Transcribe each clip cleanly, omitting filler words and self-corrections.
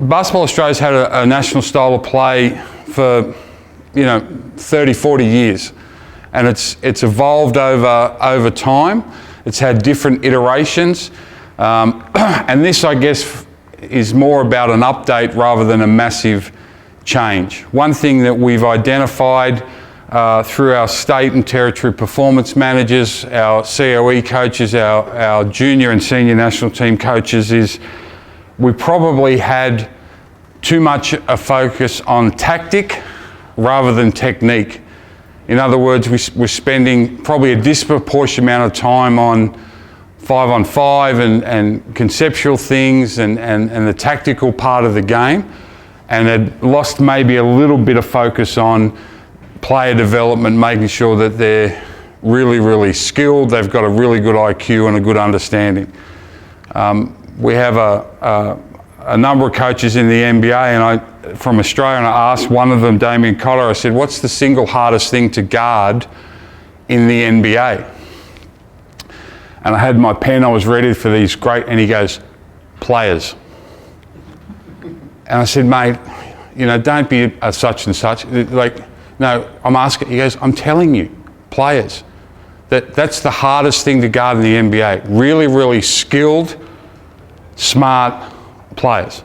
Basketball Australia's had a national style of play for 30, 40 years, and it's evolved over time. It's had different iterations, and this, I guess, is more about an update rather than a massive change. One thing that we've identified through our state and territory performance managers, our COE coaches, our junior and senior national team coaches, is we probably had too much a focus on tactic rather than technique. In other words, we're spending probably a disproportionate amount of time on 5-on-5 and conceptual things and the tactical part of the game, and had lost maybe a little bit of focus on player development, making sure that they're really, really skilled, they've got a really good IQ and a good understanding. We have a number of coaches in the NBA from Australia, and I asked one of them, Damien Cotter, I said, what's the single hardest thing to guard in the NBA? And I had my pen, I was ready for these great, and he goes, players. And I said, mate, don't be a such and such. Like, no, I'm asking, he goes, I'm telling you, players. That's the hardest thing to guard in the NBA. Really, really skilled, smart players.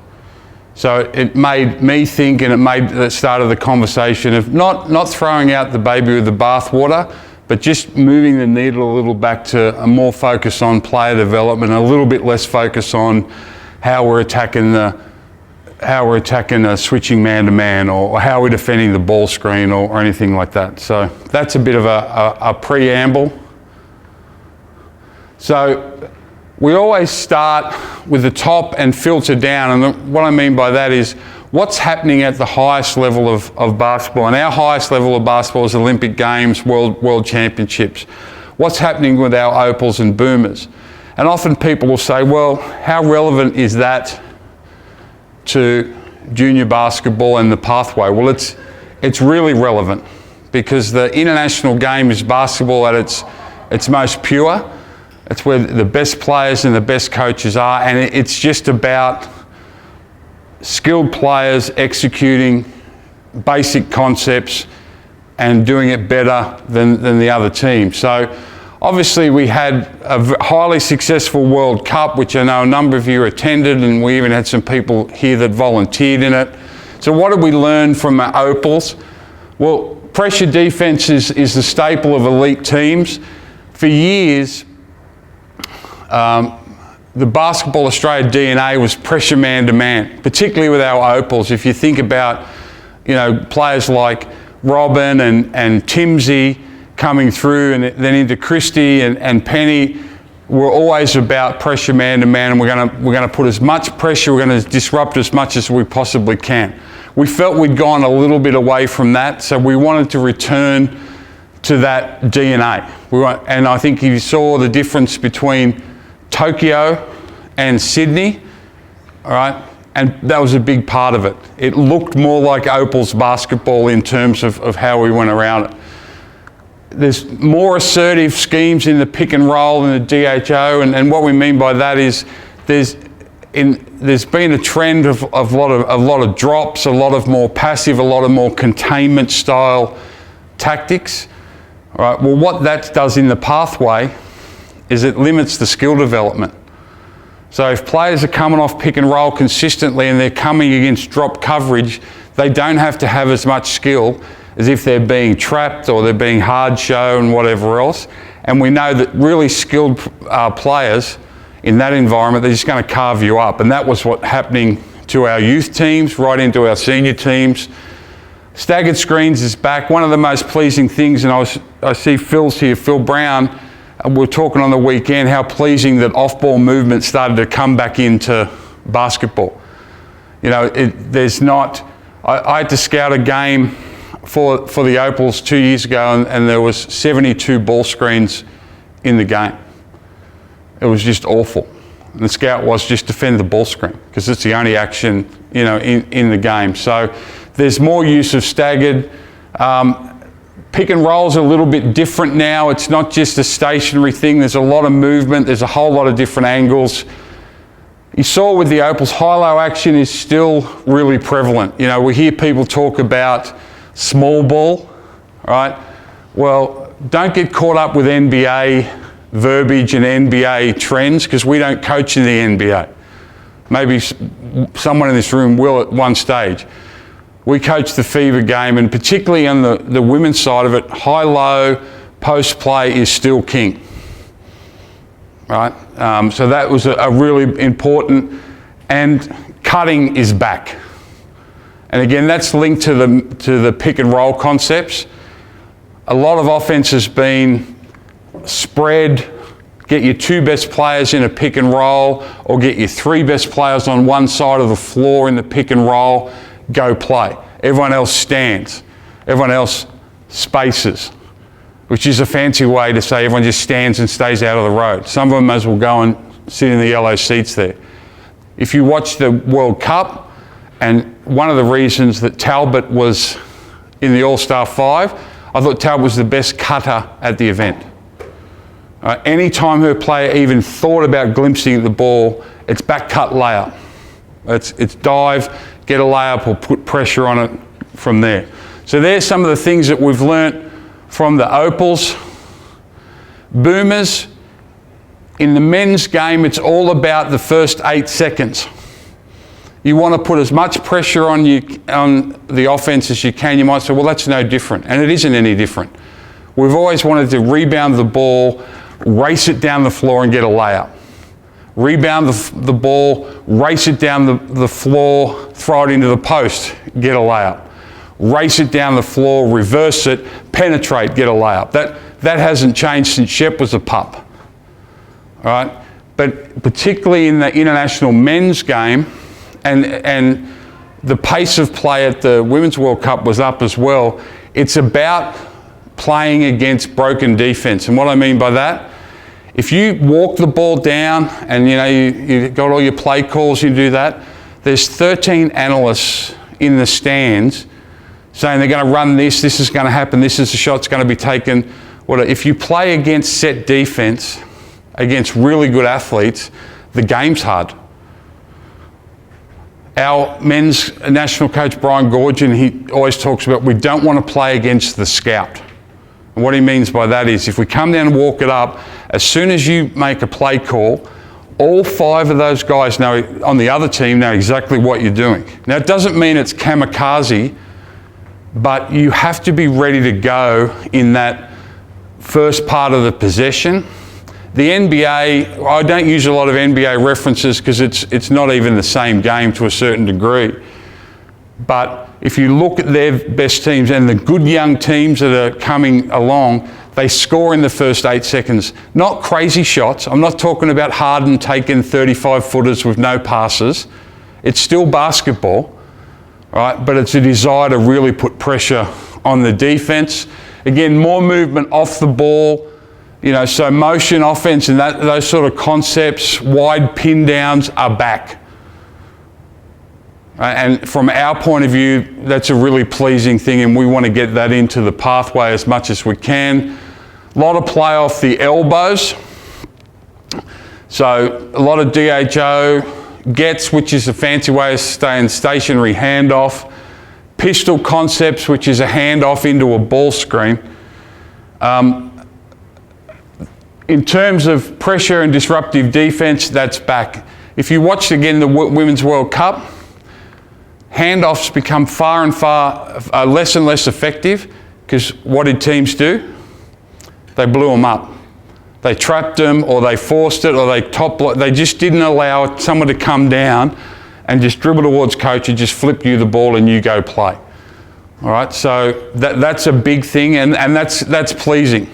So it made me think, and it made the start of the conversation of not throwing out the baby with the bathwater, but just moving the needle a little back to a more focus on player development, a little bit less focus on how we're attacking switching man to man, or how we're defending the ball screen, or anything like that. So that's a bit of a preamble. So we always start with the top and filter down, and what I mean by that is what's happening at the highest level of basketball. And our highest level of basketball is Olympic Games, World Championships. What's happening with our Opals and Boomers? And often people will say, well, how relevant is that to junior basketball and the pathway? Well, it's really relevant, because the international game is basketball at its most pure. It's where the best players and the best coaches are, and it's just about skilled players executing basic concepts and doing it better than the other team. So obviously we had a highly successful World Cup, which I know a number of you attended, and we even had some people here that volunteered in it. So what did we learn from our Opals? Well, pressure defense is the staple of elite teams. For years, the Basketball Australia DNA was pressure man to man, particularly with our Opals. If you think about, players like Robin and Timsy coming through, and then into Christie and Penny, we're always about pressure man to man, and we're going to put as much pressure, we're going to disrupt as much as we possibly can. We felt we'd gone a little bit away from that, so we wanted to return to that DNA. And I think you saw the difference between Tokyo and Sydney, all right, and that was a big part of it. It looked more like Opals basketball in terms of how we went around it. There's more assertive schemes in the pick and roll and the DHO, and what we mean by that is there's been a trend of a lot of drops, a lot of more passive, a lot of more containment style tactics. All right, well, what that does in the pathway is it limits the skill development. So if players are coming off pick and roll consistently and they're coming against drop coverage, they don't have to have as much skill as if they're being trapped or they're being hard show and whatever else. And we know that really skilled players in that environment, they're just going to carve you up. And that was what's happening to our youth teams, right into our senior teams. Staggered screens is back. One of the most pleasing things, and I see Phil's here, Phil Brown, we were talking on the weekend how pleasing that off-ball movement started to come back into basketball. There's not... I had to scout a game for the Opals 2 years ago, and there was 72 ball screens in the game. It was just awful. And the scout was just defend the ball screen, because it's the only action, in the game. So there's more use of staggered. Pick and roll's a little bit different now. It's not just a stationary thing. There's a lot of movement. There's a whole lot of different angles. You saw with the Opals, high-low action is still really prevalent. You know, we hear people talk about small ball, right? Well, don't get caught up with NBA verbiage and NBA trends, because we don't coach in the NBA. Maybe someone in this room will at one stage. We coach the fever game, and particularly on the women's side of it, high-low post play is still king. Right? So that was a really important, and cutting is back. And again, that's linked to the pick and roll concepts. A lot of offense has been spread, get your 2 best players in a pick and roll, or get your 3 best players on one side of the floor in the pick and roll, go play. Everyone else stands. Everyone else spaces, which is a fancy way to say everyone just stands and stays out of the road. Some of them may as well go and sit in the yellow seats there. If you watch the World Cup, and one of the reasons that Talbot was in the All-Star 5, I thought Talbot was the best cutter at the event. Anytime her player even thought about glimpsing the ball, it's back cut layup. It's dive, get a layup, or put pressure on it from there. So there's some of the things that we've learnt from the Opals. Boomers, in the men's game, it's all about the first 8 seconds. You want to put as much pressure on the offense as you can. You might say, well, that's no different. And it isn't any different. We've always wanted to rebound the ball, race it down the floor and get a layup. Rebound the ball, race it down the floor, throw it into the post, get a layup. Race it down the floor, reverse it, penetrate, get a layup. That hasn't changed since Shep was a pup. All right? But particularly in the international men's game, and the pace of play at the Women's World Cup was up as well, it's about playing against broken defense. And what I mean by that, if you walk the ball down and you got all your play calls, you do that, there's 13 analysts in the stands saying they're going to run this is going to happen, this is the shot's going to be taken. If you play against set defense, against really good athletes, the game's hard. Our men's national coach, Brian Gorgian, he always talks about we don't want to play against the scout. And what he means by that is if we come down and walk it up, as soon as you make a play call, all 5 of those guys on the other team know exactly what you're doing. Now, it doesn't mean it's kamikaze, but you have to be ready to go in that first part of the possession. The NBA, I don't use a lot of NBA references because it's not even the same game to a certain degree. But if you look at their best teams and the good young teams that are coming along, they score in the first 8 seconds. Not crazy shots. I'm not talking about Harden taking 35-footers with no passes. It's still basketball, right? But it's a desire to really put pressure on the defense. Again, more movement off the ball. So motion, offense, and those sort of concepts, wide pin downs are back. And from our point of view, that's a really pleasing thing, and we want to get that into the pathway as much as we can. A lot of play off the elbows. So a lot of DHO, gets, which is a fancy way of staying stationary handoff. Pistol concepts, which is a handoff into a ball screen. In terms of pressure and disruptive defense, that's back. If you watch again the Women's World Cup, handoffs become far and far less and less effective because what did teams do? They blew them up. They trapped them, or they forced it, or they just didn't allow someone to come down and just dribble towards coach and just flip you the ball and you go play. All right, so that's a big thing, and that's pleasing,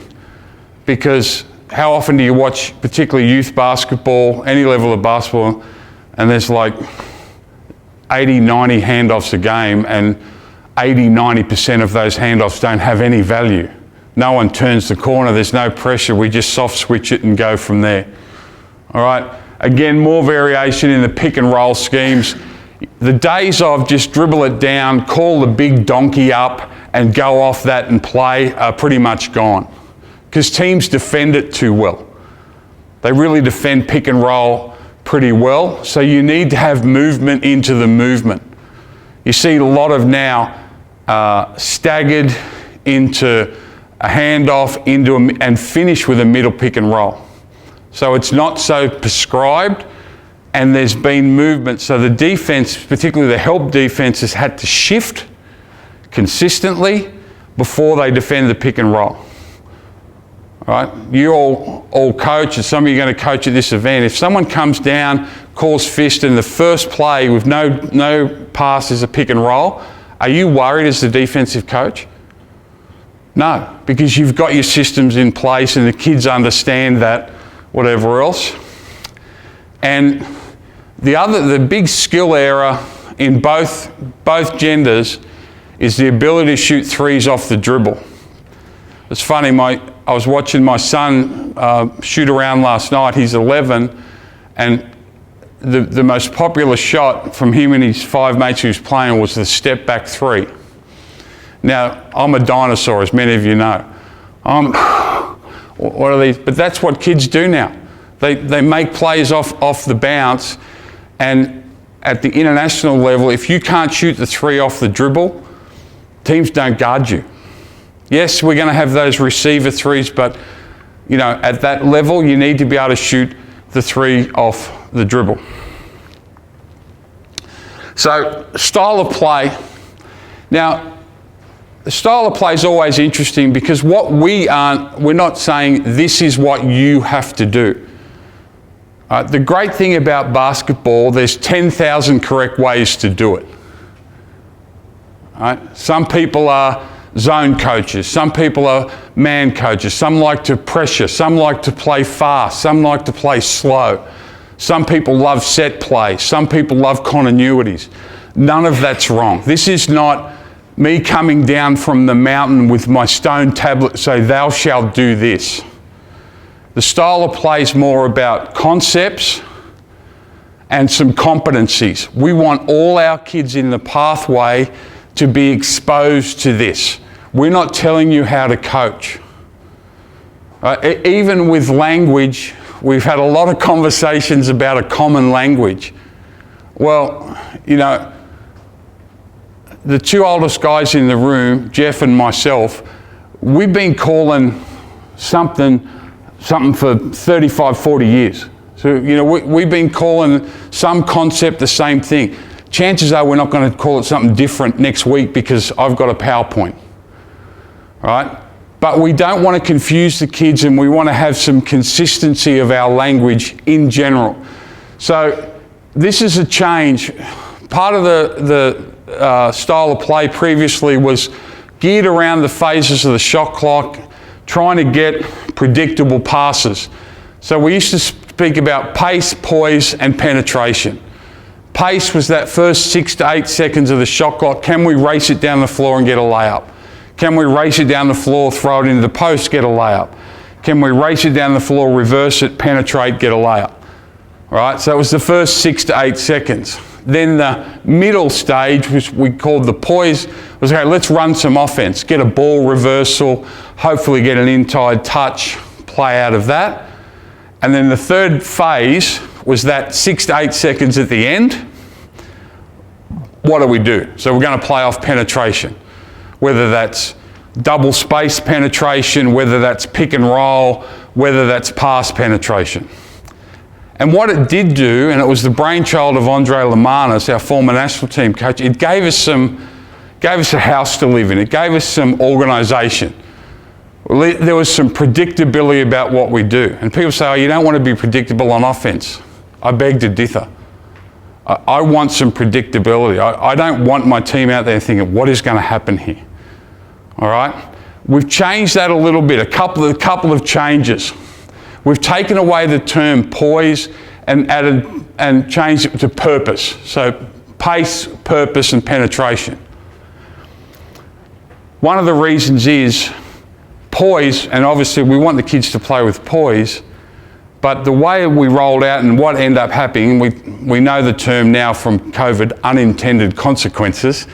because how often do you watch particularly youth basketball, any level of basketball, and there's like 80, 90 handoffs a game, and 80, 90% of those handoffs don't have any value. No one turns the corner, there's no pressure, we just soft switch it and go from there. All right, again, more variation in the pick and roll schemes. The days of just dribble it down, call the big donkey up and go off that and play are pretty much gone, because teams defend it too well. They really defend pick and roll pretty well. So you need to have movement into the movement. You see a lot of now staggered into a handoff and finish with a middle pick and roll. So it's not so prescribed, and there's been movement. So the defense, particularly the help defense, has had to shift consistently before they defend the pick and roll. All right? You all coach, and some of you are going to coach at this event. If someone comes down, calls fist, and the first play with no pass is a pick and roll, are you worried as the defensive coach? No, because you've got your systems in place and the kids understand that, whatever else. And the big skill error in both genders is the ability to shoot threes off the dribble. It's funny, I was watching my son shoot around last night. He's 11, and the most popular shot from him and his 5 mates he was playing was the step back three. Now, I'm a dinosaur, as many of you know. What are these? But that's what kids do now. They make plays off the bounce, and at the international level, if you can't shoot the three off the dribble, teams don't guard you. Yes, we're going to have those receiver threes, but at that level, you need to be able to shoot the three off the dribble. So, style of play. Now, the style of play is always interesting because we're not saying this is what you have to do. The great thing about basketball, there's 10,000 correct ways to do it. Right? Some people are zone coaches, some people are man coaches, some like to pressure, some like to play fast, some like to play slow. Some people love set play, some people love continuities. None of that's wrong. This is not me coming down from the mountain with my stone tablet, say, thou shalt do this. The style of play is more about concepts and some competencies. We want all our kids in the pathway to be exposed to this. We're not telling you how to coach. Even with language, we've had a lot of conversations about a common language. Well, the 2 oldest guys in the room, Jeff and myself, we've been calling something for 35, 40 years. So, we've been calling some concept the same thing. Chances are we're not going to call it something different next week because I've got a PowerPoint. All right? But we don't want to confuse the kids, and we want to have some consistency of our language in general. So this is a change. Part of the style of play previously was geared around the phases of the shot clock, trying to get predictable passes. So we used to speak about pace, poise, and penetration. Pace was that first 6 to 8 seconds of the shot clock. Can we race it down the floor and get a layup? Can we race it down the floor, throw it into the post, get a layup? Can we race it down the floor, reverse it, penetrate, get a layup? All right, so it was the first 6 to 8 seconds. Then the middle stage, which we called the poise, was okay, let's run some offense, get a ball reversal, hopefully get an inside touch, play out of that. And then the third phase was that 6 to 8 seconds at the end. What do we do? So we're going to play off penetration, whether that's double space penetration, whether that's pick and roll, whether that's pass penetration. And what it did do, and it was the brainchild of Andre Lemanis, our former national team coach, it gave us a house to live in. It gave us some organisation. There was some predictability about what we do. And people say, oh, you don't want to be predictable on offence. I beg to differ. I want some predictability. I don't want my team out there thinking, what is going to happen here? All right? We've changed that a little bit, a couple of changes. We've taken away the term poise and changed it to purpose. So pace, purpose, and penetration. One of the reasons is poise, and obviously we want the kids to play with poise, but the way we rolled out and what ended up happening, we know the term now from COVID, unintended consequences.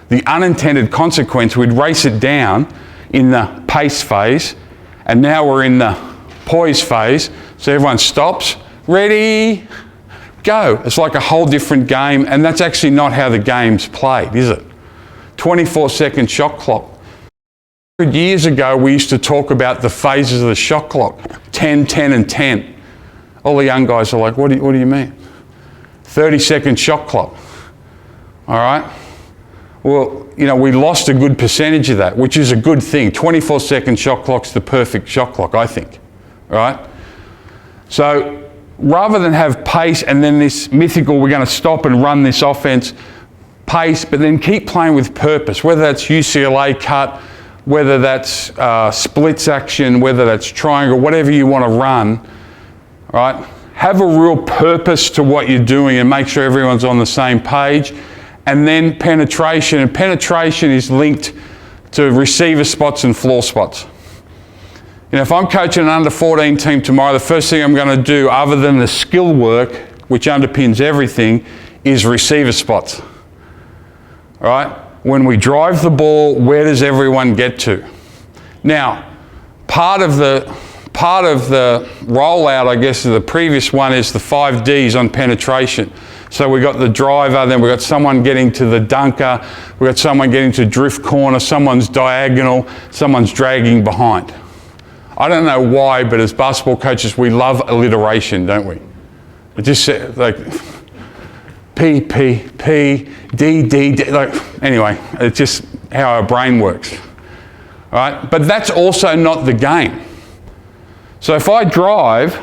The unintended consequence, we'd race it down in the pace phase, and now we're in the poise phase, so everyone stops, ready, go. It's like a whole different game, and that's actually not how the game's played, is it? 24-second shot clock. 100 years ago, we used to talk about the phases of the shot clock, 10, 10, and 10. All the young guys are like, what do you mean? 30-second shot clock, all right? Well, you know, we lost a good percentage of that, which is a good thing. 24-second shot clock's the perfect shot clock, I think, all right? So rather than have pace and then this mythical, we're going to stop and run this offense, pace, but then keep playing with purpose, whether that's UCLA cut, whether that's splits action, whether that's triangle, whatever you want to run, right? Have a real purpose to what you're doing and make sure everyone's on the same page. And then penetration, and penetration is linked to receiver spots and floor spots. You know, if I'm coaching an under-14 team tomorrow, the first thing I'm going to do, other than the skill work, which underpins everything, is receiver spots. All right? When we drive the ball, where does everyone get to? Now, part of the rollout, I guess, of the previous one is the 5 Ds on penetration. So we got the driver, then we got someone getting to the dunker, we got someone getting to drift corner, someone's diagonal, someone's dragging behind. I don't know why, but as basketball coaches, we love alliteration, don't we? It just like P, P, P, D, D, D. Like, anyway, it's just how our brain works. All right? But that's also not the game. So if I drive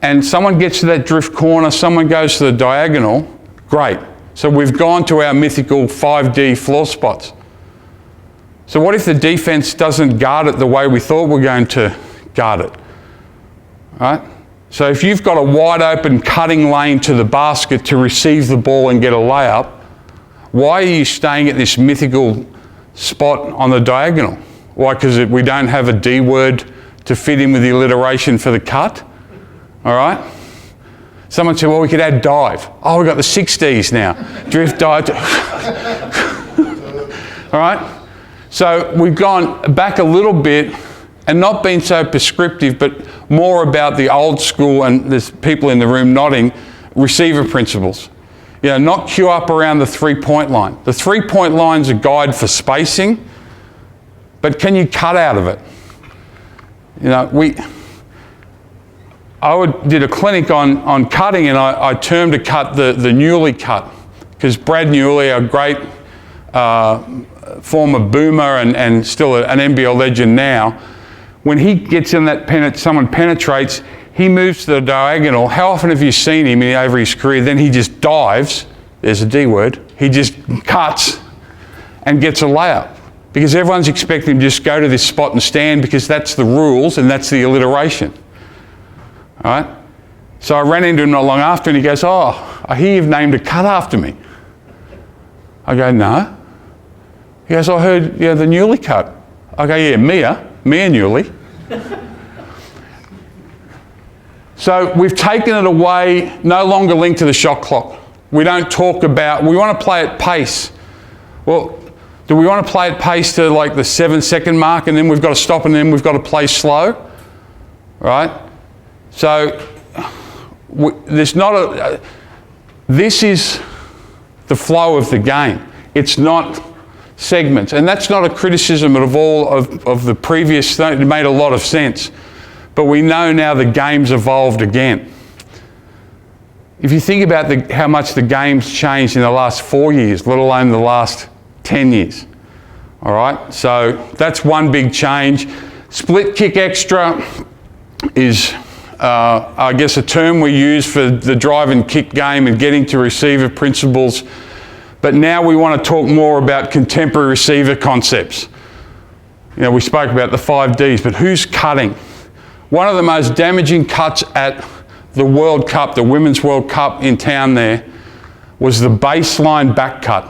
and someone gets to that drift corner, someone goes to the diagonal, great. So we've gone to our mythical 5D floor spots. So what if the defense doesn't guard it the way we thought we're going to guard it? All right? So if you've got a wide open cutting lane to the basket to receive the ball and get a layup, why are you staying at this mythical spot on the diagonal? Why? Because we don't have a D word to fit in with the alliteration for the cut? All right? Someone said, well, we could add dive. Oh, we've got the 6 Ds now. Drift, dive. All right? So we've gone back a little bit and not been so prescriptive, but more about the old school, and there's people in the room nodding, receiver principles. You know, not queue up around the 3-point line. The 3-point line's a guide for spacing, but can you cut out of it? You know, I did a clinic on cutting, and I termed a cut the Newley cut, because Brad Newley, a great former boomer and still an NBL legend now, when he gets in that someone penetrates, he moves to the diagonal. How often have you seen him over his career? Then he just dives, there's a D word, he just cuts and gets a layup. Because everyone's expecting him to just go to this spot and stand, because that's the rules and that's the alliteration. All right? So I ran into him not long after and he goes, oh, I hear you've named a cut after me. I go, no. He goes, I heard, yeah, the Newley cut. I go, yeah, Mia Newley. So we've taken it away, no longer linked to the shot clock. We don't talk about, we want to play at pace. Well, do we want to play at pace to like the 7-second mark and then we've got to stop and then we've got to play slow? Right? So there's not this is the flow of the game. It's not segments. And that's not a criticism of all of the previous thing. It made a lot of sense. But we know now the game's evolved again. If you think about how much the game's changed in the last 4 years, let alone the last 10 years. All right, so that's one big change. Split kick extra is, I guess, a term we use for the drive and kick game and getting to receiver principles. But now we want to talk more about contemporary receiver concepts. You know, we spoke about the 5 Ds, but who's cutting? One of the most damaging cuts at the World Cup, the Women's World Cup in town there, was the baseline back cut.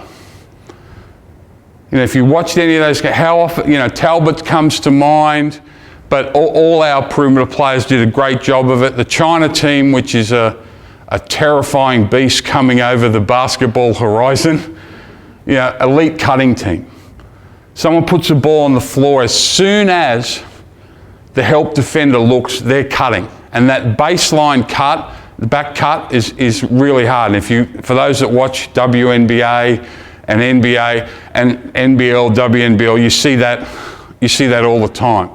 You know, if you watched any of those, how often, you know, Talbot comes to mind, but all our perimeter players did a great job of it. The China team, which is a terrifying beast coming over the basketball horizon, you know, elite cutting team. Someone puts the ball on the floor, as soon as the help defender looks, they're cutting. And that baseline cut, The back cut is really hard. And for those that watch WNBA and NBA and NBL, WNBL, you see that all the time.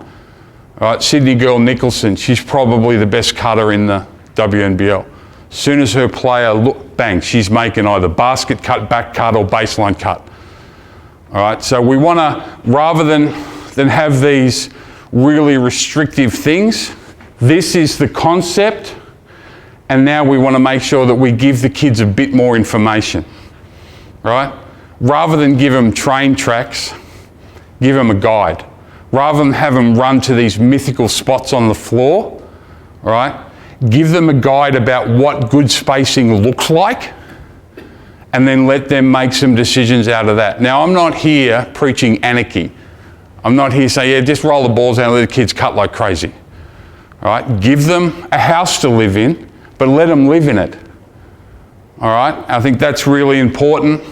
All right, Sydney girl Nicholson, she's probably the best cutter in the WNBL. As soon as her player bang, she's making either basket cut, back cut, or baseline cut. All right, so we want to, rather than have these really restrictive things, this is the concept, and now we want to make sure that we give the kids a bit more information, right? Rather than give them train tracks, give them a guide. Rather than have them run to these mythical spots on the floor, right? Give them a guide about what good spacing looks like, and then let them make some decisions out of that. Now, I'm not here preaching anarchy. I'm not here saying, yeah, just roll the balls out and let the kids cut like crazy. All right? Give them a house to live in, but let them live in it. All right? I think that's really important.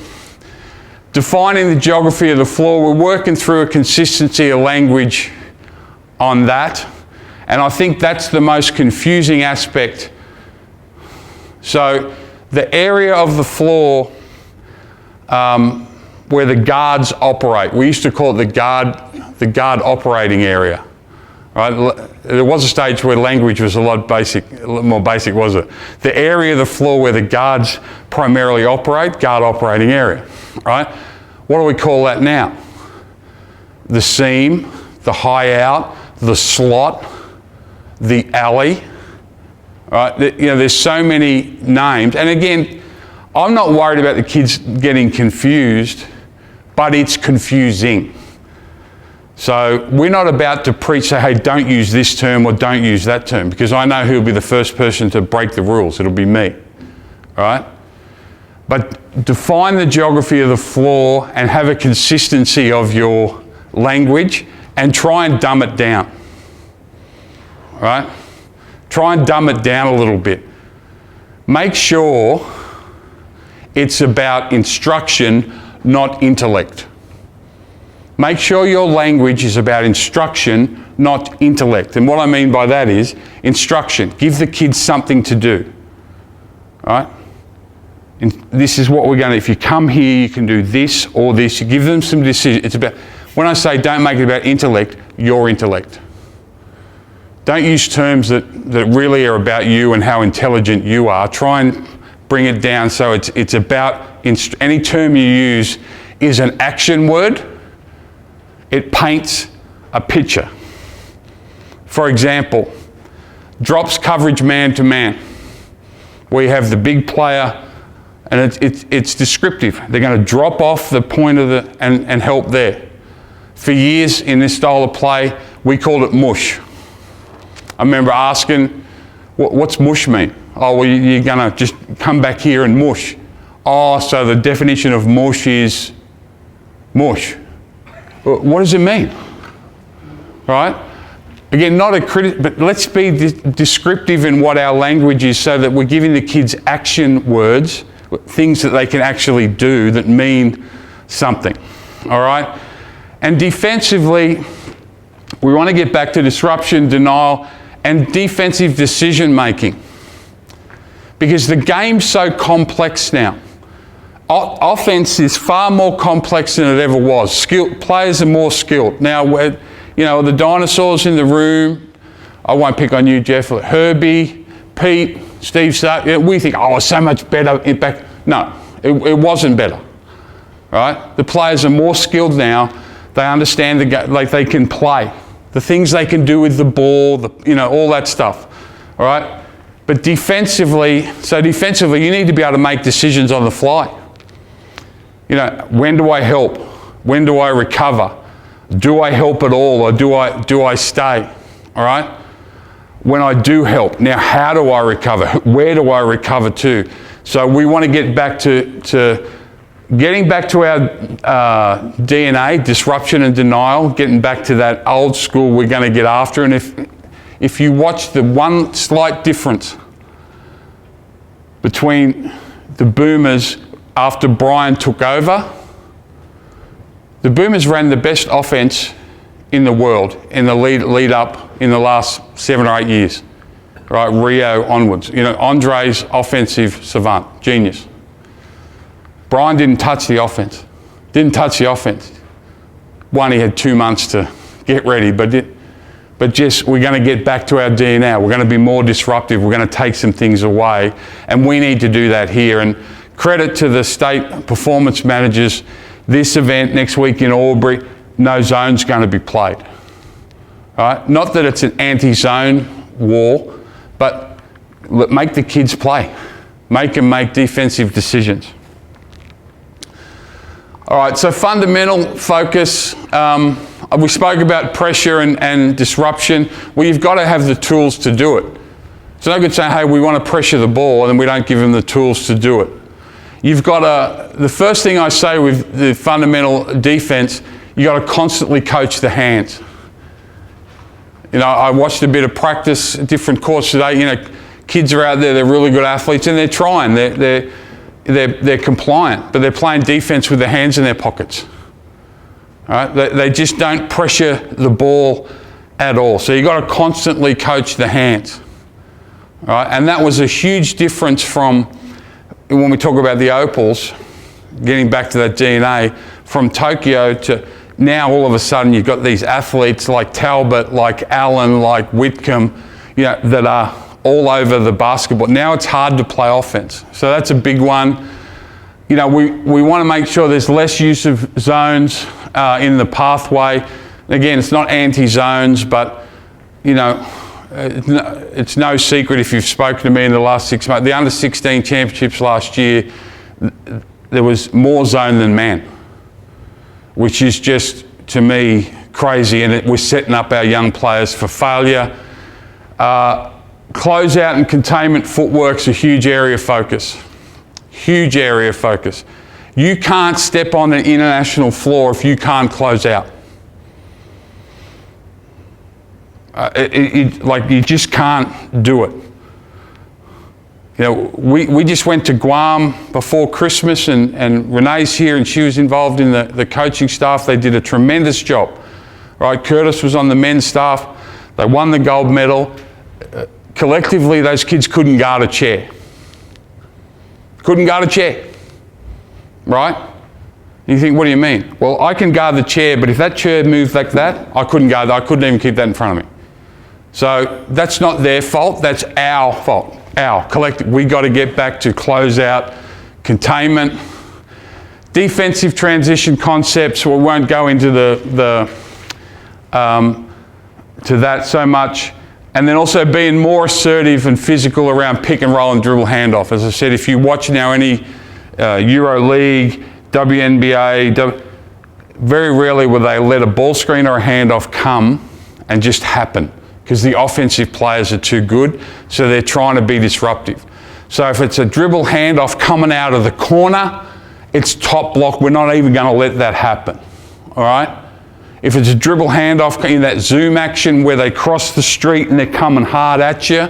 Defining the geography of the floor, we're working through a consistency of language on that. And I think that's the most confusing aspect. So the area of the floor where the guards operate, we used to call it the guard operating area. Right? There was a stage where language was a lot more basic, was it? The area of the floor where the guards primarily operate, guard operating area. Right? What do we call that now? The seam, the high out, the slot, the alley. Right? There's so many names. And again, I'm not worried about the kids getting confused, but it's confusing. So we're not about to preach, say, hey, don't use this term or don't use that term, because I know who'll be the first person to break the rules. It'll be me. All right? But define the geography of the floor and have a consistency of your language and try and dumb it down. All right? Try and dumb it down a little bit. Make sure it's about instruction, not intellect. Make sure your language is about instruction, not intellect. And what I mean by that is instruction. Give the kids something to do. All right? And this is what we're going to, if you come here, you can do this or this. You give them some decision. It's about, when I say don't make it about intellect, your intellect. Don't use terms that really are about you and how intelligent you are. Try and bring it down so it's about, any term you use is an action word. It paints a picture. For example, drops coverage man to man. We have the big player, and it's descriptive. They're going to drop off the point of and help there. For years in this style of play, we called it mush. I remember asking, what's mush mean? Oh, well, you're going to just come back here and mush. Oh, so the definition of mush is mush. What does it mean? Right? Again, not a critic, but let's be descriptive in what our language is so that we're giving the kids action words, things that they can actually do that mean something. All right? And defensively, we want to get back to disruption, denial, and defensive decision making. Because the game's so complex now. Offense is far more complex than it ever was. Players are more skilled. Now, the dinosaurs in the room, I won't pick on you, Jeff, Herbie, Pete, Steve Stark, we think, oh, it's so much better back. No, it wasn't better. Right? The players are more skilled now. They understand the game, like they can play. The things they can do with the ball, all that stuff. All right? But defensively, you need to be able to make decisions on the fly. When do I help? When do I recover? Do I help at all, or do I stay? All right? When I do help, now how do I recover? Where do I recover to? So we want to get back to getting back to our DNA, disruption and denial, getting back to that old school we're going to get after. And if you watch the one slight difference between the Boomers after Brian took over, the Boomers ran the best offense in the world in the lead up in the last 7 or 8 years. right? Rio onwards. You know, Andre's offensive savant, genius. Brian didn't touch the offense. Didn't touch the offense. One, he had 2 months to get ready, but just we're going to get back to our DNA. We're going to be more disruptive. We're going to take some things away, and we need to do that here. And credit to the state performance managers. This event next week in Albury, no zone's going to be played. All right? Not that it's an anti-zone war, but make the kids play. Make them make defensive decisions. All right, so fundamental focus. We spoke about pressure and disruption. Well, you've got to have the tools to do it. It's no good saying, hey, we want to pressure the ball, and then we don't give them the tools to do it. You've got to, the first thing I say with the fundamental defense, you've got to constantly coach the hands. You know, I watched a bit of practice at different courts today. You know, kids are out there, they're really good athletes, and they're trying. They're compliant, but they're playing defense with their hands in their pockets. All right? They just don't pressure the ball at all. So you've got to constantly coach the hands. All right? And that was a huge difference from when we talk about the opals, getting back to that DNA, from Tokyo to now all of a sudden you've got these athletes like Talbot, like Allen, like Whitcomb, you know, that are all over the basketball. Now it's hard to play offense. So that's a big one. You know, we want to make sure there's less use of zones in the pathway. Again, it's not anti-zones, but, you know, it's no secret if you've spoken to me in the last 6 months. The under-16 championships last year, there was more zone than man, which is just, to me, crazy. And we're setting up our young players for failure. Closeout and containment footwork's a huge area of focus. Huge area of focus. You can't step on an international floor if you can't close out. Like you just can't do it. You know, we just went to Guam before Christmas, and Renee's here, and she was involved in the coaching staff. They did a tremendous job. Right, Curtis was on the men's staff. They won the gold medal. Collectively, those kids couldn't guard a chair. Couldn't guard a chair, right? You think, what do you mean? Well, I can guard the chair, but if that chair moved like that, I couldn't guard that. I couldn't even keep that in front of me. So that's not their fault. That's our fault. Our collective. We got to get back to closeout, containment, defensive transition concepts. We won't go into to that so much. And then also being more assertive and physical around pick and roll and dribble handoff. As I said, if you watch now any Euro League, WNBA, very rarely will they let a ball screen or a handoff come and just happen, because the offensive players are too good, so they're trying to be disruptive. So if it's a dribble handoff coming out of the corner, it's top block. We're not even going to let that happen, all right? If it's a dribble handoff in that zoom action where they cross the street and they're coming hard at you,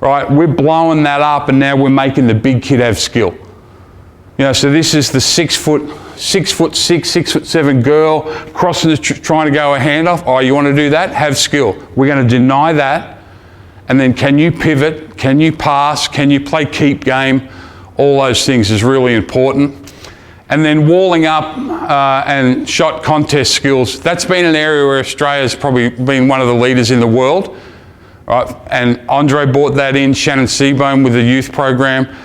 right, we're blowing that up, and now we're making the big kid have skill. You know, so this is the 6'6", 6'7" girl crossing the trying to go a handoff. Oh, you want to do that? Have skill. We're going to deny that. And then can you pivot? Can you pass? Can you play keep game? All those things is really important. And then walling up and shot contest skills. That's been an area where Australia's probably been one of the leaders in the world. Right? And Andre brought that in, Shannon Seabohm with the youth program.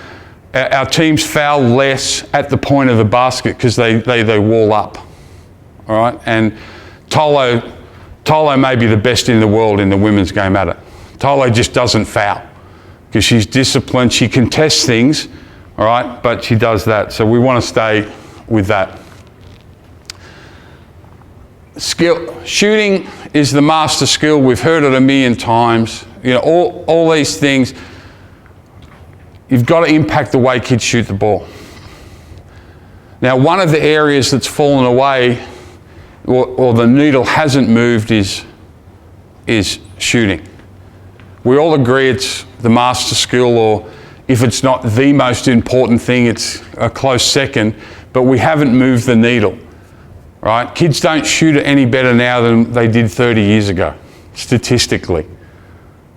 Our teams foul less at the point of the basket because they wall up. All right? And Tolo may be the best in the world in the women's game at it. Tolo just doesn't foul because she's disciplined. She contests things. All right, but she does that, so we want to stay with that. Skill. Shooting is the master skill. We've heard it a million times. You know, all these things, you've got to impact the way kids shoot the ball. Now, one of the areas that's fallen away, or the needle hasn't moved, is shooting. We all agree it's the master skill, or if it's not the most important thing, it's a close second, but we haven't moved the needle, right? Kids don't shoot it any better now than they did 30 years ago, statistically,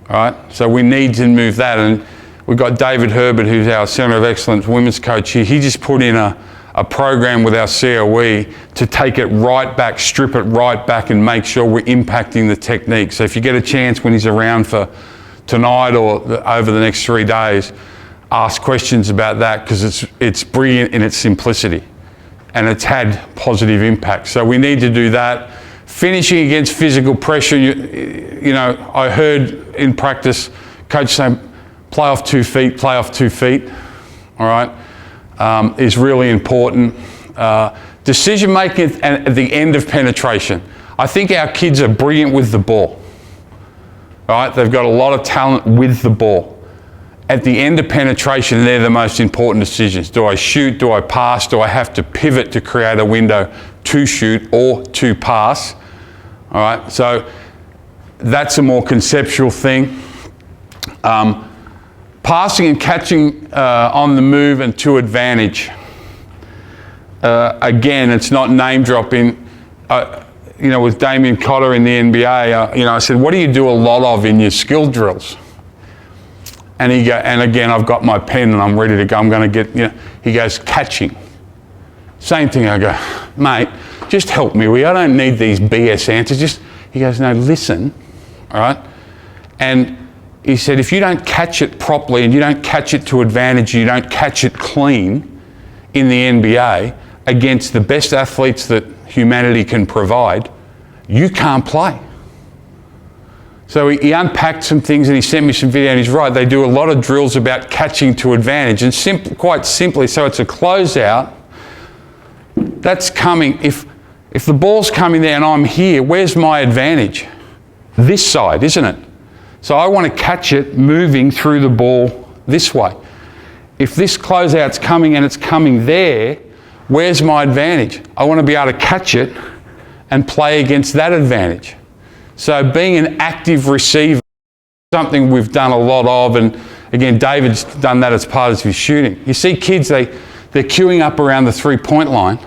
All right, so we need to move that. And we've got David Herbert, who's our Centre of Excellence women's coach here. He just put in a program with our COE to take it right back, strip it right back, and make sure we're impacting the technique. So if you get a chance when he's around for tonight or over the next 3 days, ask questions about that, because it's brilliant in its simplicity and it's had positive impact. So we need to do that. Finishing against physical pressure, you know, I heard in practice coach say, play off 2 feet, play off 2 feet, all right, is really important. Decision making at the end of penetration. I think our kids are brilliant with the ball, all right? They've got a lot of talent with the ball. At the end of penetration, they're the most important decisions. Do I shoot? Do I pass? Do I have to pivot to create a window to shoot or to pass? All right, so that's a more conceptual thing. Passing and catching on the move and to advantage. Again, it's not name dropping. You know, with Damien Cotter in the NBA, you know, I said, what do you do a lot of in your skill drills? And and again, I've got my pen and I'm ready to go. I'm going to get, you know, he goes, catching. Same thing. I go, mate, just help me. I don't need these BS answers. He goes, no, listen, all right? And he said, if you don't catch it properly and you don't catch it to advantage, you don't catch it clean in the NBA against the best athletes that humanity can provide, you can't play. So he unpacked some things and he sent me some video, and he's right, they do a lot of drills about catching to advantage, and quite simply, so it's a closeout, that's coming, if the ball's coming there and I'm here, where's my advantage? This side, isn't it? So I want to catch it moving through the ball this way. If this closeout's coming and it's coming there, where's my advantage? I want to be able to catch it and play against that advantage. So being an active receiver, something we've done a lot of, and again, David's done that as part of his shooting. You see kids, they're queuing up around the 3-point line.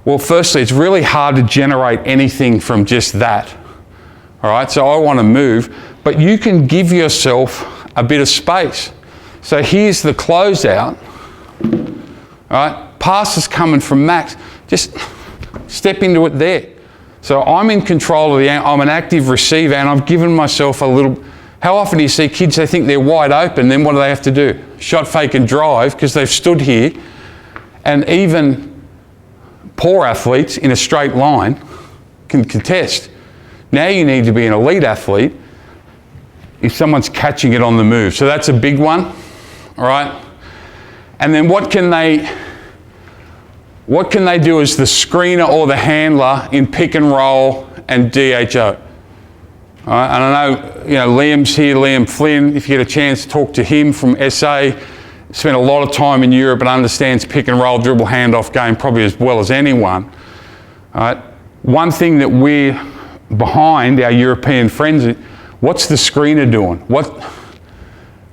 Well, firstly, it's really hard to generate anything from just that. All right, so I want to move, but you can give yourself a bit of space. So here's the closeout. All right, pass is coming from Max. Just step into it there. So I'm in control of the angle. I'm an active receiver, and I've given myself a little. How often do you see kids, they think they're wide open, then what do they have to do? Shot, fake and drive, because they've stood here. And even poor athletes in a straight line can contest. Now you need to be an elite athlete if someone's catching it on the move. So that's a big one, all right? And then what can they do as the screener or the handler in pick and roll and DHO? All right, and I know, you know, Liam's here, Liam Flynn. If you get a chance to talk to him from SA, spent a lot of time in Europe and understands pick and roll, dribble, handoff game probably as well as anyone. All right, one thing that we're behind our European friends, what's the screener doing?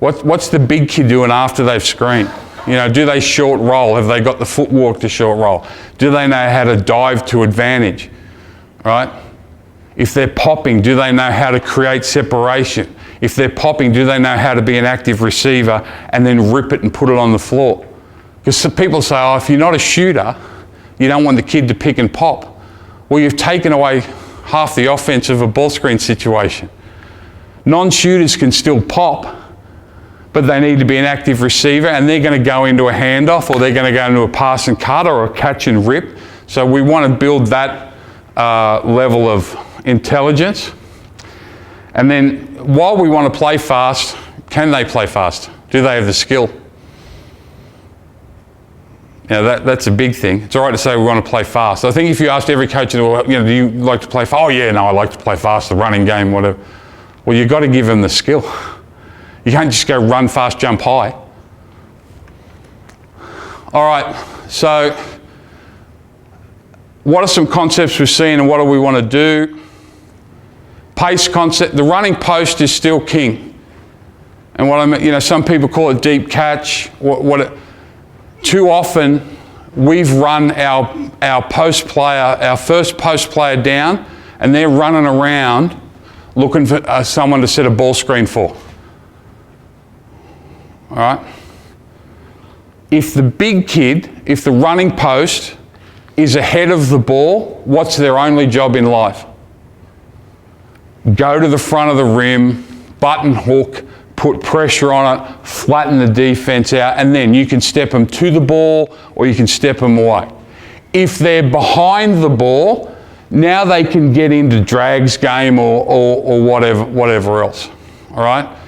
What's the big kid doing after they've screened? You know, do they short roll? Have they got the footwork to short roll? Do they know how to dive to advantage? Right? If they're popping, do they know how to create separation? If they're popping, do they know how to be an active receiver and then rip it and put it on the floor? Because people say, oh, if you're not a shooter, you don't want the kid to pick and pop. Well, you've taken away half the offense of a ball screen situation. Non-shooters can still pop, but they need to be an active receiver, and they're going to go into a handoff, or they're going to go into a pass and cut or a catch and rip. So we want to build that level of intelligence. And then while we want to play fast, can they play fast? Do they have the skill? Yeah, that's a big thing. It's all right to say we want to play fast. I think if you asked every coach in the world, you know, do you like to play fast? Oh yeah, no, I like to play fast, the running game, whatever. Well, you've got to give them the skill. You can't just go run fast, jump high. All right, so what are some concepts we've seen and what do we want to do? Pace concept, the running post is still king. And what I mean, you know, some people call it deep catch. Too often we've run our post player, our first post player down, and they're running around looking for someone to set a ball screen for. All right? If the big kid, if the running post is ahead of the ball, what's their only job in life? Go to the front of the rim, button hook, put pressure on it, flatten the defense out, and then you can step them to the ball or you can step them away. If they're behind the ball, now they can get into Drag's game or whatever else, all right?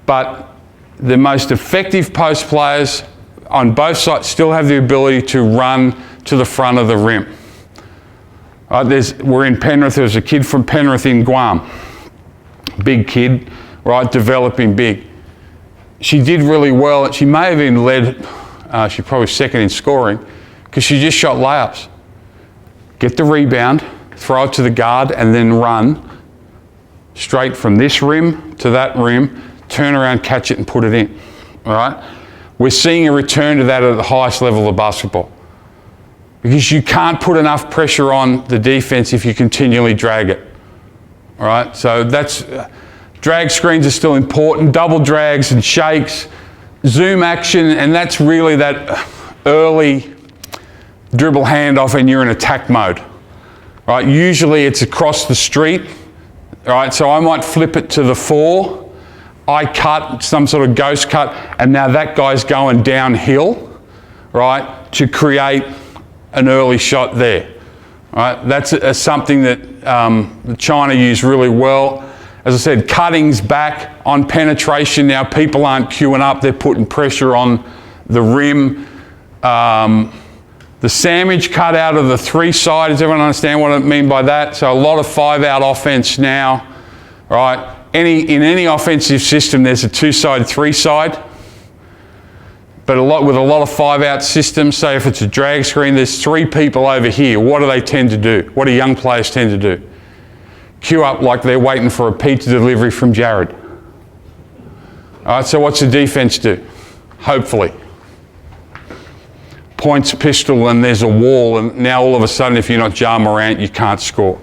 But the most effective post players on both sides still have the ability to run to the front of the rim. We're in Penrith. There's a kid from Penrith in Guam, big kid, right, developing big. She did really well. She may have even led, she's probably second in scoring, because she just shot layups. Get the rebound, throw it to the guard, and then run straight from this rim to that rim, turn around, catch it, and put it in. All right? We're seeing a return to that at the highest level of basketball, because you can't put enough pressure on the defense if you continually drag it. All right? So drag screens are still important, double drags and shakes, zoom action, and that's really that early dribble handoff and you're in attack mode. Right? Usually it's across the street. All right? So I might flip it to the 4. I cut, some sort of ghost cut, and now that guy's going downhill, right, to create an early shot there. Right? That's something that China used really well. As I said, cutting's back on penetration now. People aren't queuing up, they're putting pressure on the rim. The sandwich cut out of the 3 side, does everyone understand what I mean by that? So a lot of 5-out offense now, right? In any offensive system, there's a 2-side, 3-side. But with a lot of 5-out systems, say if it's a drag screen, there's 3 people over here. What do they tend to do? What do young players tend to do? Queue up like they're waiting for a pizza delivery from Jared. All right, so what's the defense do? Hopefully. Points pistol and there's a wall, and now all of a sudden if you're not Ja Morant, you can't score.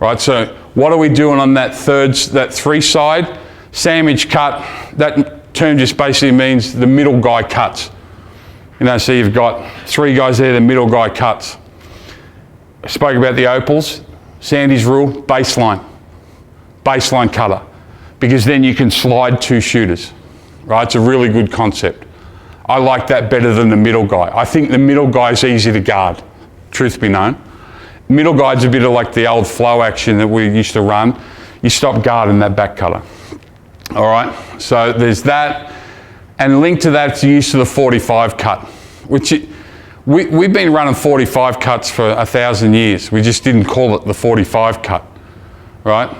Right, so what are we doing on that 3 side? Sandwich cut, that term just basically means the middle guy cuts. You know, so you've got 3 guys there, the middle guy cuts. I spoke about the opals. Sandy's rule, baseline cutter, because then you can slide 2 shooters, right? It's a really good concept. I like that better than the middle guy. I think the middle guy is easy to guard, truth be known. Middle guard's a bit of like the old flow action that we used to run. You stop guarding that back cutter. All right, so there's that. And linked to that, it's the use of the 45 cut, which we've been running 45 cuts for 1,000 years. We just didn't call it the 45 cut, right?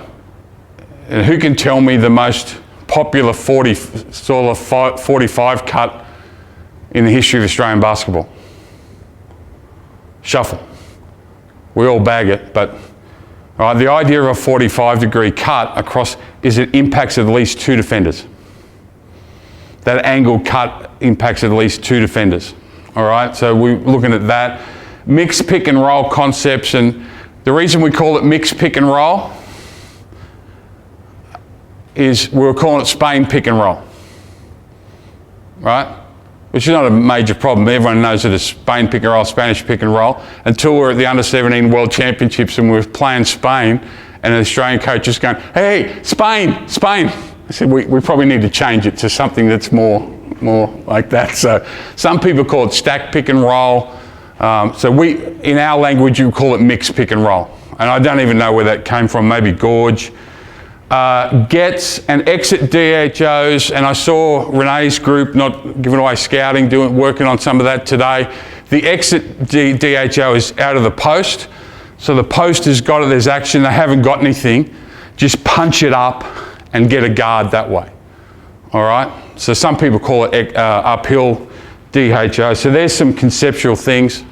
And who can tell me the most popular 45 cut in the history of Australian basketball? Shuffle. We all bag it, but all right, the idea of a 45-degree cut across is it impacts at least 2 defenders. That angle cut impacts at least 2 defenders. All right, so we're looking at that. Mixed pick and roll concepts, and the reason we call it mixed pick and roll is we're calling it Spain pick and roll, right? Which is not a major problem. Everyone knows that it's Spain pick and roll, Spanish pick and roll, until we're at the Under-17 World Championships and we're playing Spain and an Australian coach is going, hey, Spain, Spain. I said, we probably need to change it to something that's more like that. So some people call it stack pick and roll. So in our language, you call it mixed pick and roll. And I don't even know where that came from, maybe Gorge. Gets and exit DHOs, and I saw Renee's group, not giving away scouting, working on some of that today. The exit DHO is out of the post. So the post has got it, there's action, they haven't got anything. Just punch it up and get a guard that way. All right? So some people call it uphill DHO. So there's some conceptual things.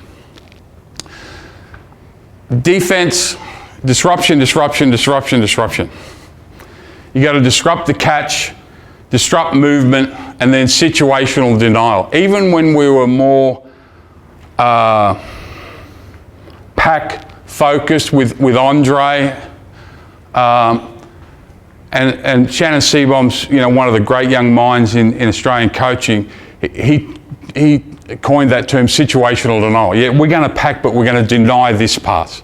Defense, disruption, disruption, disruption, disruption. You got to disrupt the catch, disrupt movement, and then situational denial. Even when we were more pack focused with Andre, And Shannon Seabomb's, one of the great young minds in Australian coaching. He coined that term situational denial. Yeah, we're going to pack, but we're going to deny this pass.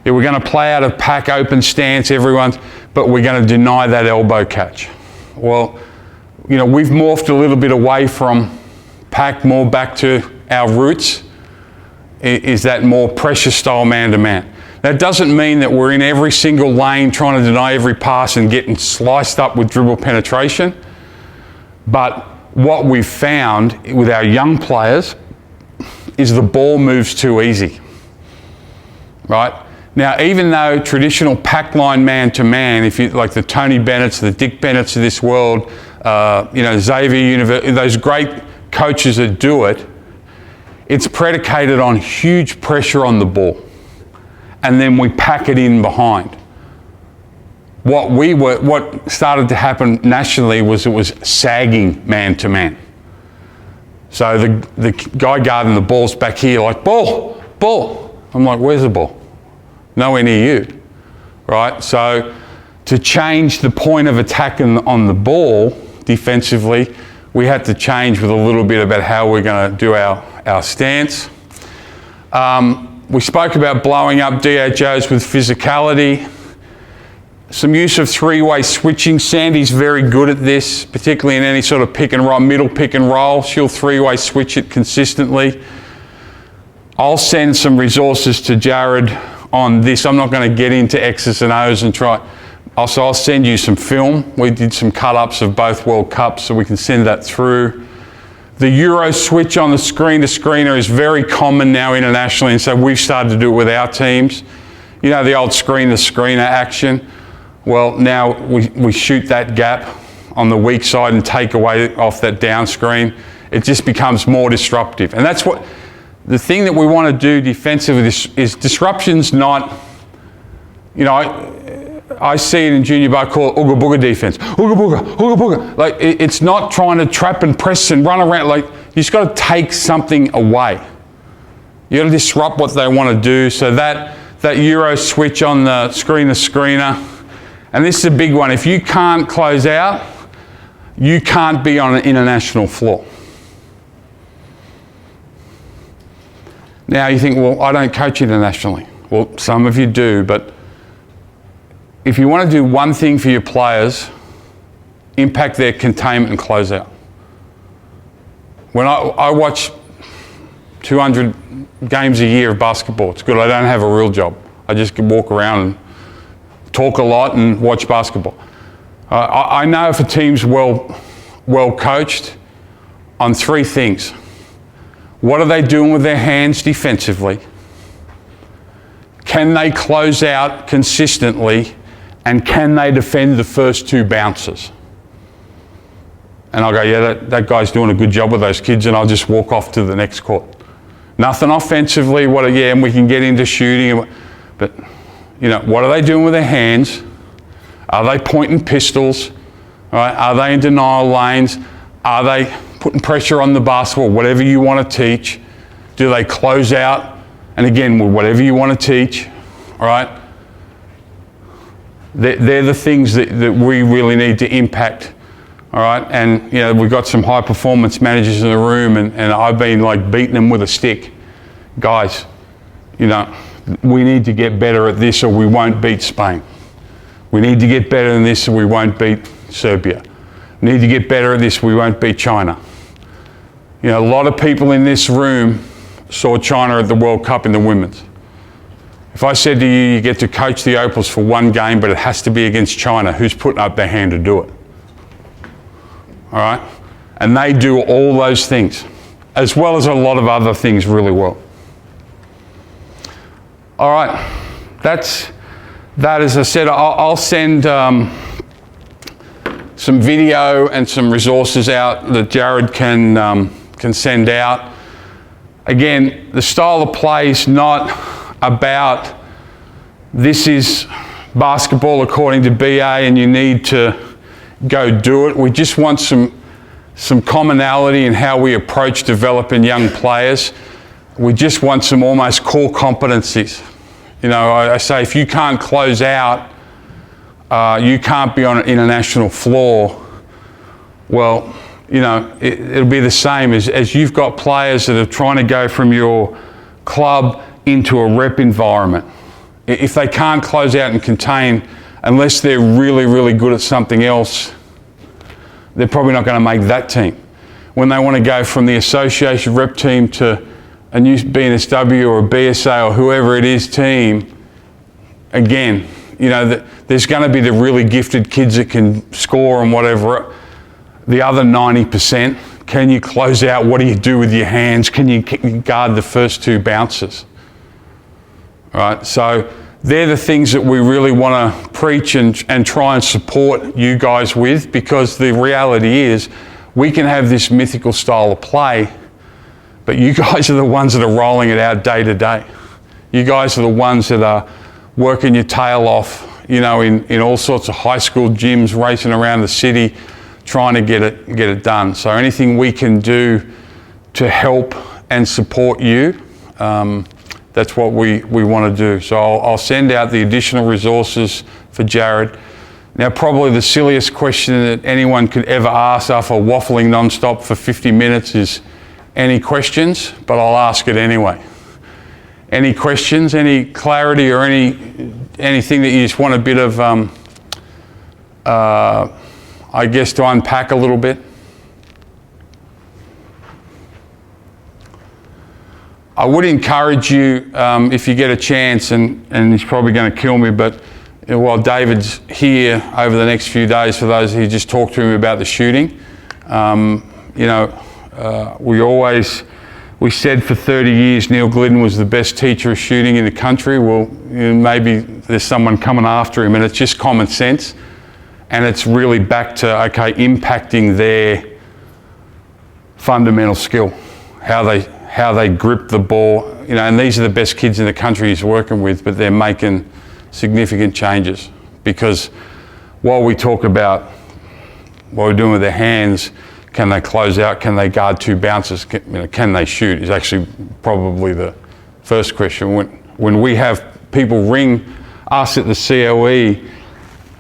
Yeah, we're going to play out of pack, open stance, but we're going to deny that elbow catch. Well, we've morphed a little bit away from pack, more back to our roots, is that more pressure style man-to-man. That doesn't mean that we're in every single lane trying to deny every pass and getting sliced up with dribble penetration. But what we've found with our young players is the ball moves too easy, right? Now, even though traditional pack line man-to-man, if you like the Tony Bennett's, the Dick Bennett's of this world, Xavier University, those great coaches that do it, it's predicated on huge pressure on the ball. And then we pack it in behind. What started to happen nationally was it was sagging man-to-man. So the guy guarding the ball's back here like, ball. I'm like, where's the ball? Nowhere near you, right? So to change the point of attack on the ball defensively, we had to change with a little bit about how we're going to do our stance. We spoke about blowing up DHOs with physicality. Some use of three-way switching. Sandy's very good at this, particularly in any sort of pick and roll, middle pick and roll. She'll three-way switch it consistently. I'll send some resources to Jared on this. I'm not going to get into X's and O's and try. Also, I'll send you some film. We did some cut-ups of both World Cups, so we can send that through. The Euro switch on the screen-to-screener is very common now internationally, and so we've started to do it with our teams. The old screen-to-screener action. Well, now we shoot that gap on the weak side and take away off that down screen. It just becomes more disruptive. And that's what the thing that we want to do defensively is disruption's not, I see it in junior, but I call it ooga booga defense. Ooga booga. Like, it's not trying to trap and press and run around. Like, you just got to take something away. You got to disrupt what they want to do. So that Euro switch on the screen-to-screener, and this is a big one. If you can't close out, you can't be on an international floor. Now you think, well, I don't coach internationally. Well, some of you do, but if you want to do one thing for your players, impact their containment and closeout. When I watch 200 games a year of basketball, it's good. I don't have a real job. I just can walk around and talk a lot and watch basketball. I know if a team's well coached on three things. What are they doing with their hands defensively? Can they close out consistently? And can they defend the first two bounces? And I'll go, yeah, that guy's doing a good job with those kids, and I'll just walk off to the next court. Nothing offensively, and we can get into shooting, but what are they doing with their hands? Are they pointing pistols? All right? Are they in denial lanes? Are they putting pressure on the basketball? Whatever you want to teach. Do they close out? And again, whatever you want to teach, all right? They're the things that we really need to impact, all right? And, we've got some high performance managers in the room, and I've been like beating them with a stick. Guys, we need to get better at this or we won't beat Spain. We need to get better than this or we won't beat Serbia. We need to get better at this or we won't beat China. A lot of people in this room saw China at the World Cup in the women's. If I said to you, you get to coach the Opals for one game, but it has to be against China, who's putting up their hand to do it? All right? And they do all those things, as well as a lot of other things really well. All right, that, as I said, I'll send some video and some resources out that Jared can send out. Again, the style of play is not about this is basketball according to BA and you need to go do it. We just want some commonality in how we approach developing young players. We just want some almost core competencies. I say if you can't close out, you can't be on an international floor. Well, you know, it'll be the same as you've got players that are trying to go from your club into a rep environment. If they can't close out and contain, unless they're really, really good at something else, they're probably not going to make that team. When they want to go from the association rep team to a new BNSW or a BSA or whoever it is team, again, you know, there's going to be the really gifted kids that can score and whatever. The other 90%, can you close out? What do you do with your hands? Can you guard the first two bounces? All right, so they're the things that we really want to preach and try and support you guys with, because the reality is we can have this mythical style of play, but you guys are the ones that are rolling it out day to day. You guys are the ones that are working your tail off, you know, in all sorts of high school gyms, racing around the city, trying to get it done. So anything we can do to help and support you, that's what we want to do. So I'll send out the additional resources for Jared. Now, probably the silliest question that anyone could ever ask after waffling non-stop for 50 minutes is, any questions? But I'll ask it anyway. Any questions, any clarity, or anything that you just want a bit of, I guess, to unpack a little bit? I would encourage you, if you get a chance, and he's probably going to kill me, but while David's here over the next few days, for those who just talked to him about the shooting, you know, we said for 30 years Neil Glidden was the best teacher of shooting in the country. Well, you know, maybe there's someone coming after him, and it's just common sense. And it's really back to, okay, impacting their fundamental skill, how they grip the ball, you know, and these are the best kids in the country he's working with, but they're making significant changes. Because while we talk about what we're doing with their hands, can they close out, can they guard two bounces, can they shoot, is actually probably the first question. When we have people ring us at the COE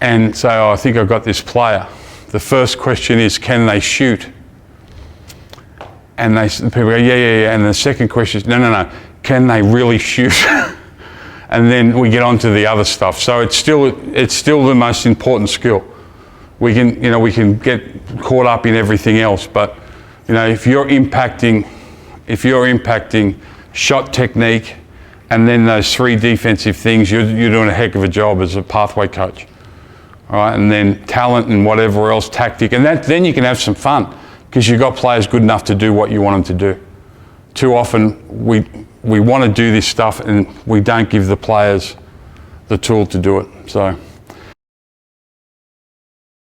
and say, oh, I think I've got this player, the first question is, can they shoot? And people go, yeah. And the second question is, no, can they really shoot? And then we get on to the other stuff. So it's still the most important skill. We can get caught up in everything else, but you know, if you're impacting shot technique and then those three defensive things, you're doing a heck of a job as a pathway coach. All right, and then talent and whatever else, tactic, and then you can have some fun, because you've got players good enough to do what you want them to do. Too often we want to do this stuff and we don't give the players the tool to do it. So